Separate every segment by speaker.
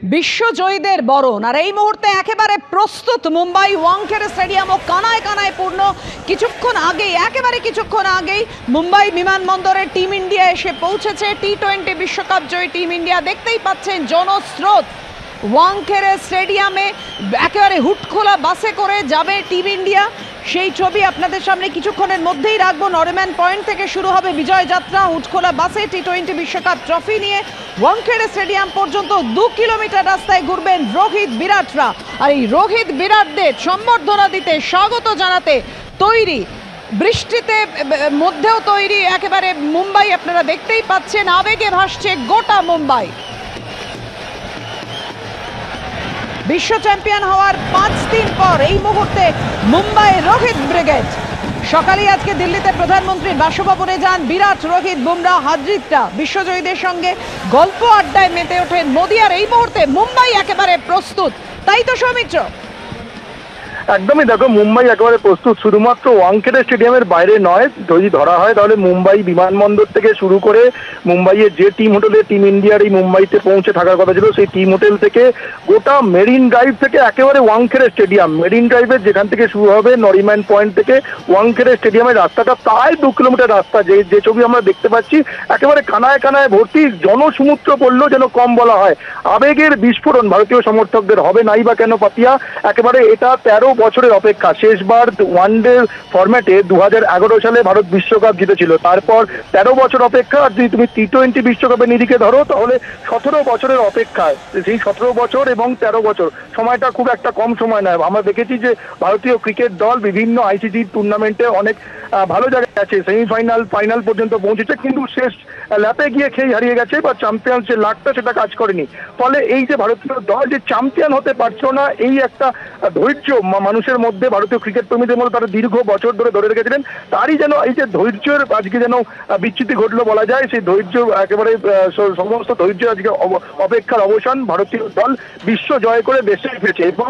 Speaker 1: বিশ্বজয়ীদের বরণ আর এই মুহূর্তে একেবারে প্রস্তুত মুম্বাই ওয়াংখেড়ে স্টেডিয়ামও কানায় কানায় পূর্ণ। কিছুক্ষণ আগেই মুম্বাই বিমানবন্দরে টিম ইন্ডিয়া এসে পৌঁছেছে। টি20 বিশ্বকাপ জয়ী টিম ইন্ডিয়া। দেখতেই পাচ্ছেন জনস্রোত ওয়াংখেড়ে স্টেডিয়ামে। একেবারে হুটখোলা বাসে করে যাবে টিম ইন্ডিয়া, সেই ছবি আপনাদের সামনে কিছুক্ষণের মধ্যেই রাখবো। নরিম্যান পয়েন্ট থেকে শুরু হবে বিজয় যাত্রা। হুটখোলা বাসে টি20 বিশ্বকাপ ট্রফি নিয়ে ওয়াংখেড়ে স্টেডিয়াম পর্যন্ত 2 কিলোমিটার রাস্তায় ঘুরবেন রোহিত বিরাটরা। আর এই রোহিত বিরাটদের সম্বর্ধনা দিতে, স্বাগত জানাতে তৈরি, বৃষ্টিতে মধ্যেও তৈরি একেবারে মুম্বাই। আপনারা দেখতেই পাচ্ছেন আবেগে ভাসছে গোটা মুম্বাই। বিশ্ব চ্যাম্পিয়ন হওয়ার 5 দিন পর এই মুহূর্তে মুম্বাই রোহিত ব্রিগেড। সকালে আজকে দিল্লিতে প্রধানমন্ত্রীর বাসভবনে যান বিরাট, রোহিত, বুমরা, হার্দিকরা বিশ্বজয়ীদের সঙ্গে গল্প আড্ডায় মেতে ওঠেন মোদি। আর এই মুহূর্তে মুম্বাই একেবারে প্রস্তুত, তাই তো সৌমিত্র?
Speaker 2: একদমই, দেখো মুম্বাই একেবারে প্রস্তুত। শুধুমাত্র ওয়াংখেড়ে স্টেডিয়ামের বাইরে নয়, যদি ধরা হয় তাহলে মুম্বাই বিমানবন্দর থেকে শুরু করে মুম্বাইয়ের যে টিম হোটেলে টিম ইন্ডিয়ার এই মুম্বাইতে পৌঁছে থাকার কথা ছিল, সেই টিম হোটেল থেকে গোটা মেরিন ড্রাইভ থেকে একেবারে ওয়াংখেড়ে স্টেডিয়াম, মেরিন ড্রাইভের যেখান থেকে শুরু হবে নরিম্যান পয়েন্ট থেকে ওয়াংখেড়ে স্টেডিয়ামের রাস্তাটা প্রায় 2 কিলোমিটার রাস্তা। যে ছবি আমরা দেখতে পাচ্ছি একেবারে কানায় কানায় ভর্তি, জনসমুদ্র পড়লো যেন কম বলা হয়। আবেগের বিস্ফোরণ ভারতীয় সমর্থকদের হবে নাই বা কেন পাতিয়া। একেবারে এটা 13 বছরের অপেক্ষা। শেষবার ওয়ানডে ফরম্যাটে 2011 সালে ভারত বিশ্বকাপ জিতেছিল। তারপর 13 বছর অপেক্ষা। আর যদি তুমি টি20 বিশ্বকাপের নিরিখে ধরো তাহলে 17 বছরের অপেক্ষা। সেই 17 বছর এবং 13 বছর সময়টা খুব একটা কম সময় নয়। আমরা দেখেছি যে ভারতীয় ক্রিকেট দল বিভিন্ন আইসিসি টুর্নামেন্টে অনেক ভালো জায়গায় আছে, সেমিফাইনাল, ফাইনাল পর্যন্ত পৌঁছেছে, কিন্তু শেষ ল্যাপে গিয়ে খেয়ে হারিয়ে গেছে বা চ্যাম্পিয়ন যে লাখটা সেটা কাজ করেনি। ফলে এই যে ভারতীয় দল যে চ্যাম্পিয়ন হতে পারছিল না, এই একটা ধৈর্য মানুষের মধ্যে, ভারতীয় ক্রিকেট প্রেমীদের মধ্যে তারা দীর্ঘ বছর ধরে রেখেছিলেন। তারই যেন এই যে ধৈর্যের আজকে যেন বিচ্যুতি ঘটলো বলা যায়। সেই ধৈর্য একেবারে সমস্ত ধৈর্য আজকে অপেক্ষার অবসান। ভারতীয় দল বিশ্ব জয় করে দেশে ফিরেছে এবং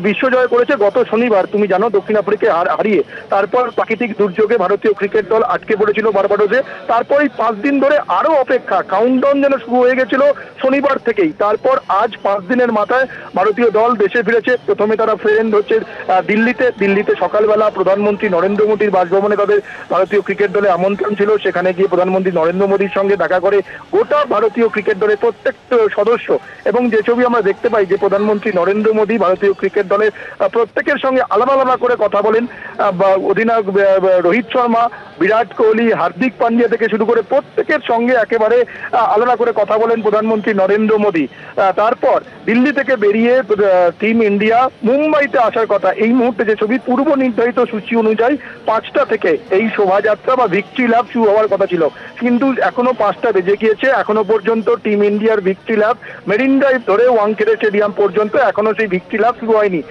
Speaker 2: বিশ্ব জয় করেছে গত শনিবার, তুমি জানো, দক্ষিণ আফ্রিকাকে হারিয়ে। তারপর প্রাকৃতিক দুর্যোগে ভারতীয় ক্রিকেট দল আটকে পড়েছিল বারবাডোসে। তারপরই 5 দিন ধরে আরো অপেক্ষা, কাউন্টডাউন যেন শুরু হয়ে গেছিল শনিবার থেকেই। তারপর আজ 5 দিনের মাথায় ভারতীয় দল দেশে ফিরেছে। প্রথমে তারা ফ্রেন্ড হচ্ছে দিল্লিতে সকালবেলা প্রধানমন্ত্রী নরেন্দ্র মোদীর বাসভবনে তাদের ভারতীয় ক্রিকেট দলে আমন্ত্রণ ছিল। সেখানে গিয়ে প্রধানমন্ত্রী নরেন্দ্র মোদীর সঙ্গে দেখা করে গোটা ভারতীয় ক্রিকেট দলের প্রত্যেক সদস্য, এবং যে ছবি আমরা দেখতে পাই যে প্রধানমন্ত্রী নরেন্দ্র মোদী ভারতীয় ক্রিকেট দলের প্রত্যেকের সঙ্গে আলাদা আলাদা করে কথা বলেন। অধিনায়ক রোহিত শর্মা, বিরাট কোহলি, হার্দিক পান্ডিয়া থেকে শুরু করে প্রত্যেকের সঙ্গে একেবারে আলাদা করে কথা বলেন প্রধানমন্ত্রী নরেন্দ্র মোদী। তারপর দিল্লি থেকে বেরিয়ে টিম ইন্ডিয়া মুম্বাইতে আসার কথা। এই মুহূর্তে যে ছবি, পূর্ব নির্ধারিত সূচি অনুযায়ী 5টা থেকে এই শোভাযাত্রা বা ভিক্টরি ল্যাপ শুরু হওয়ার কথা ছিল, কিন্তু এখনো 5টা বেজে গিয়েছে। এখনো পর্যন্ত টিম ইন্ডিয়ার ভিক্টরি ল্যাপ মেরিন ড্রাইভ ধরে ওয়াংখেড়ে স্টেডিয়াম পর্যন্ত এখনো সেই ভিক্টরি ল্যাপ শুরু হয়নি।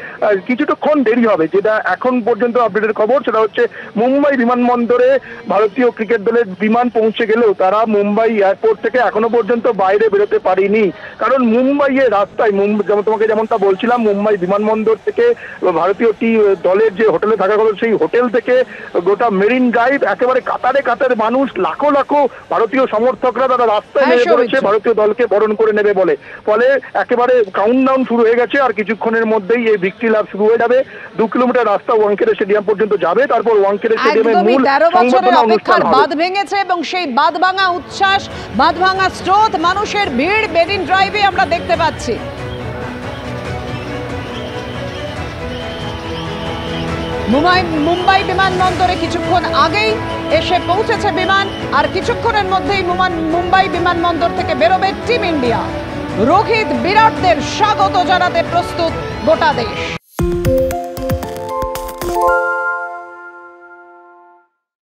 Speaker 2: কিছুক্ষণ দেরি হবে। যেটা এখন পর্যন্ত আপডেটের খবর সেটা হচ্ছে মুম্বাই বিমানবন্দরে ভারতীয় ক্রিকেট দলের বিমান পৌঁছে গেলেও তারা মুম্বাই এয়ারপোর্ট থেকে এখনো পর্যন্ত বাইরে বেরোতে পারেনি। কারণ মুম্বাইয়ের রাস্তায়, তোমাকে যেমনটা বলছিলাম, মুম্বাই বিমানবন্দর থেকে ভারতীয় দলের যে হোটেলে থাকা কথা, সেই হোটেল থেকে গোটা মেরিন ড্রাইভ একেবারে কাতারে কাতারে মানুষ, লাখো লাখো ভারতীয় সমর্থকরা তারা রাস্তায় নেমে পড়েছে ভারতীয় দলকে বরণ করে নেবে বলে। ফলে একেবারে কাউন্টডাউন শুরু হয়ে গেছে। আর কিছুক্ষণের মধ্যেই এই ভিক্টরি ল্যাপ শুরু হয়ে যাবে। 2 কিলোমিটার রাস্তা ওয়াংখেড়ে স্টেডিয়াম পর্যন্ত যাবে। তারপর ওয়াংখেড়ে স্টেডিয়ামের মূল
Speaker 1: 13 বছরের অপেক্ষার বাঁধ ভেঙেছে এবং সেই বাঁধ ভাঙা উচ্ছ্বাস, বাঁধ ভাঙা স্রোত, মানুষের ভিড় মেরিন ড্রাইভে আমরা দেখতে পাচ্ছি। মুম্বাই বিমানবন্দরে কিছুক্ষণ আগেই এসে পৌঁছেছে বিমান। আর কিছুক্ষণের মধ্যেই মুম্বাই বিমানবন্দর থেকে বেরোবে টিম ইন্ডিয়া। রোহিত বিরাটদের স্বাগত জানাতে প্রস্তুত গোটা দেশ।